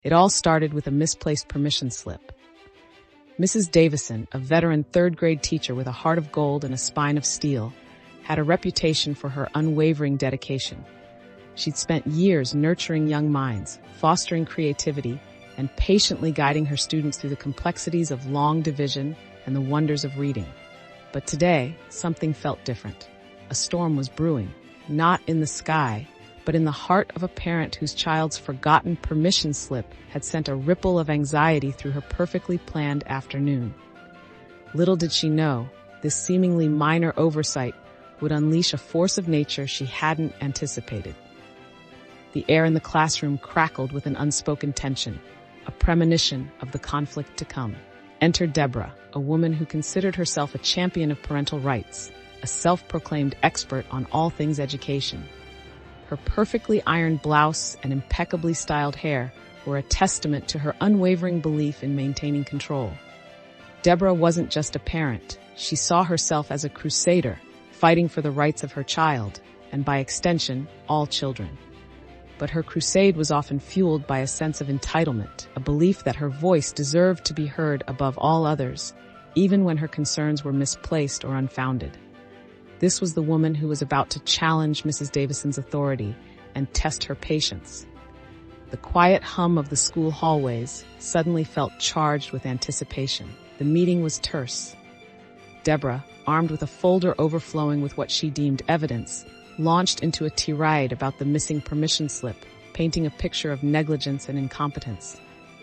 It all started with a misplaced permission slip. Mrs. Davison, a veteran third-grade teacher with a heart of gold and a spine of steel, had a reputation for her unwavering dedication. She'd spent years nurturing young minds, fostering creativity, and patiently guiding her students through the complexities of long division and the wonders of reading. But today, something felt different. A storm was brewing, not in the sky, but in the heart of a parent whose child's forgotten permission slip had sent a ripple of anxiety through her perfectly planned afternoon. Little did she know, this seemingly minor oversight would unleash a force of nature she hadn't anticipated. The air in the classroom crackled with an unspoken tension, a premonition of the conflict to come. Entered Deborah, a woman who considered herself a champion of parental rights, a self-proclaimed expert on all things education. Her perfectly ironed blouse and impeccably styled hair were a testament to her unwavering belief in maintaining control. Deborah wasn't just a parent. She saw herself as a crusader, fighting for the rights of her child, and by extension, all children. But her crusade was often fueled by a sense of entitlement, a belief that her voice deserved to be heard above all others, even when her concerns were misplaced or unfounded. This was the woman who was about to challenge Mrs. Davison's authority and test her patience. The quiet hum of the school hallways suddenly felt charged with anticipation. The meeting was terse. Deborah, armed with a folder overflowing with what she deemed evidence, launched into a tirade about the missing permission slip, painting a picture of negligence and incompetence.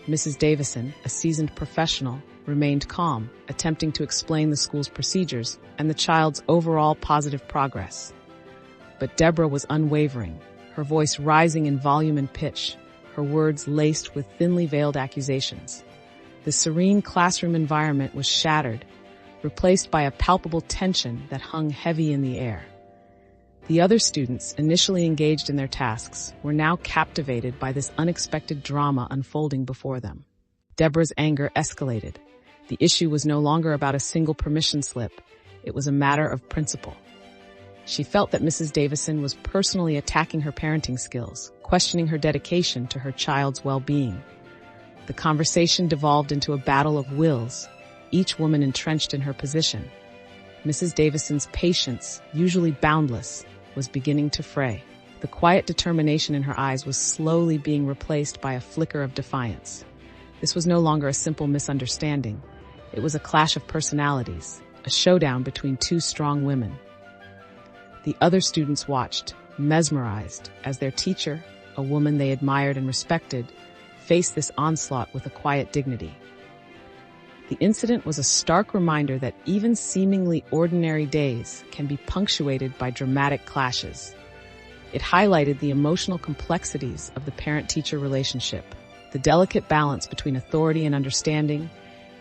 Mrs. Davison, a seasoned professional, remained calm, attempting to explain the school's procedures and the child's overall positive progress. But Deborah was unwavering, her voice rising in volume and pitch, her words laced with thinly veiled accusations. The serene classroom environment was shattered, replaced by a palpable tension that hung heavy in the air. The other students, initially engaged in their tasks, were now captivated by this unexpected drama unfolding before them. Deborah's anger escalated. The issue was no longer about a single permission slip. It was a matter of principle. She felt that Mrs. Davison was personally attacking her parenting skills, questioning her dedication to her child's well-being. The conversation devolved into a battle of wills, each woman entrenched in her position. Mrs. Davison's patience, usually boundless, was beginning to fray. The quiet determination in her eyes was slowly being replaced by a flicker of defiance. This was no longer a simple misunderstanding. It was a clash of personalities, a showdown between two strong women. The other students watched, mesmerized, as their teacher, a woman they admired and respected, faced this onslaught with a quiet dignity. The incident was a stark reminder that even seemingly ordinary days can be punctuated by dramatic clashes. It highlighted the emotional complexities of the parent-teacher relationship, the delicate balance between authority and understanding,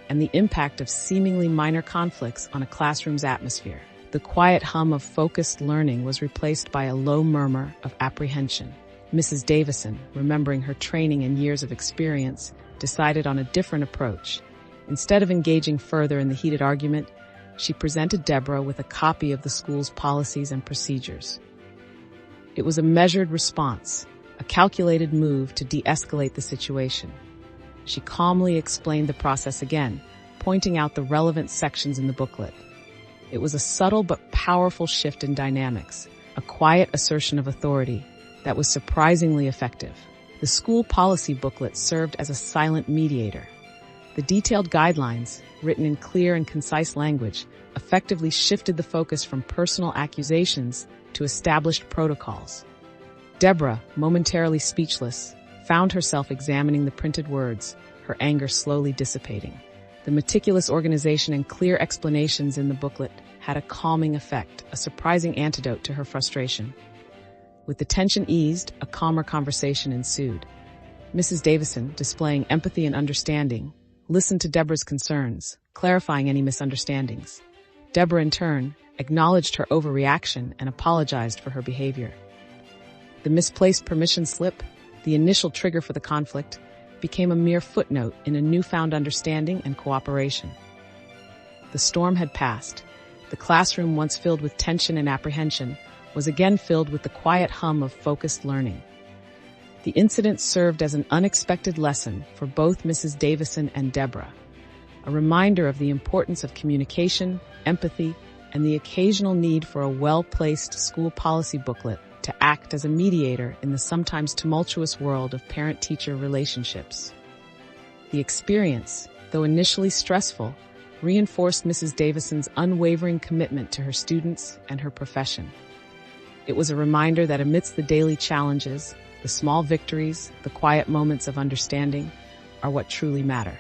and the impact of seemingly minor conflicts on a classroom's atmosphere. The quiet hum of focused learning was replaced by a low murmur of apprehension. Mrs. Davison, remembering her training and years of experience, decided on a different approach. Instead of engaging further in the heated argument, she presented Deborah with a copy of the school's policies and procedures. It was a measured response, a calculated move to de-escalate the situation. She calmly explained the process again, pointing out the relevant sections in the booklet. It was a subtle but powerful shift in dynamics, a quiet assertion of authority that was surprisingly effective. The school policy booklet served as a silent mediator. The detailed guidelines, written in clear and concise language, effectively shifted the focus from personal accusations to established protocols. Deborah, momentarily speechless, found herself examining the printed words, her anger slowly dissipating. The meticulous organization and clear explanations in the booklet had a calming effect, a surprising antidote to her frustration. With the tension eased, a calmer conversation ensued. Mrs. Davison, displaying empathy and understanding, listened to Deborah's concerns, clarifying any misunderstandings. Deborah, in turn, acknowledged her overreaction and apologized for her behavior. The misplaced permission slip, the initial trigger for the conflict, became a mere footnote in a newfound understanding and cooperation. The storm had passed. The classroom, once filled with tension and apprehension, was again filled with the quiet hum of focused learning. The incident served as an unexpected lesson for both Mrs. Davison and Deborah, a reminder of the importance of communication, empathy, and the occasional need for a well-placed school policy booklet to act as a mediator in the sometimes tumultuous world of parent-teacher relationships. The experience, though initially stressful, reinforced Mrs. Davison's unwavering commitment to her students and her profession. It was a reminder that amidst the daily challenges, the small victories, the quiet moments of understanding are what truly matter.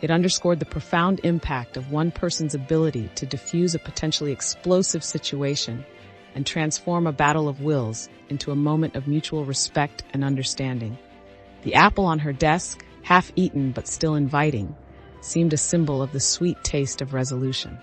It underscored the profound impact of one person's ability to diffuse a potentially explosive situation and transform a battle of wills into a moment of mutual respect and understanding. The apple on her desk, half eaten but still inviting, seemed a symbol of the sweet taste of resolution.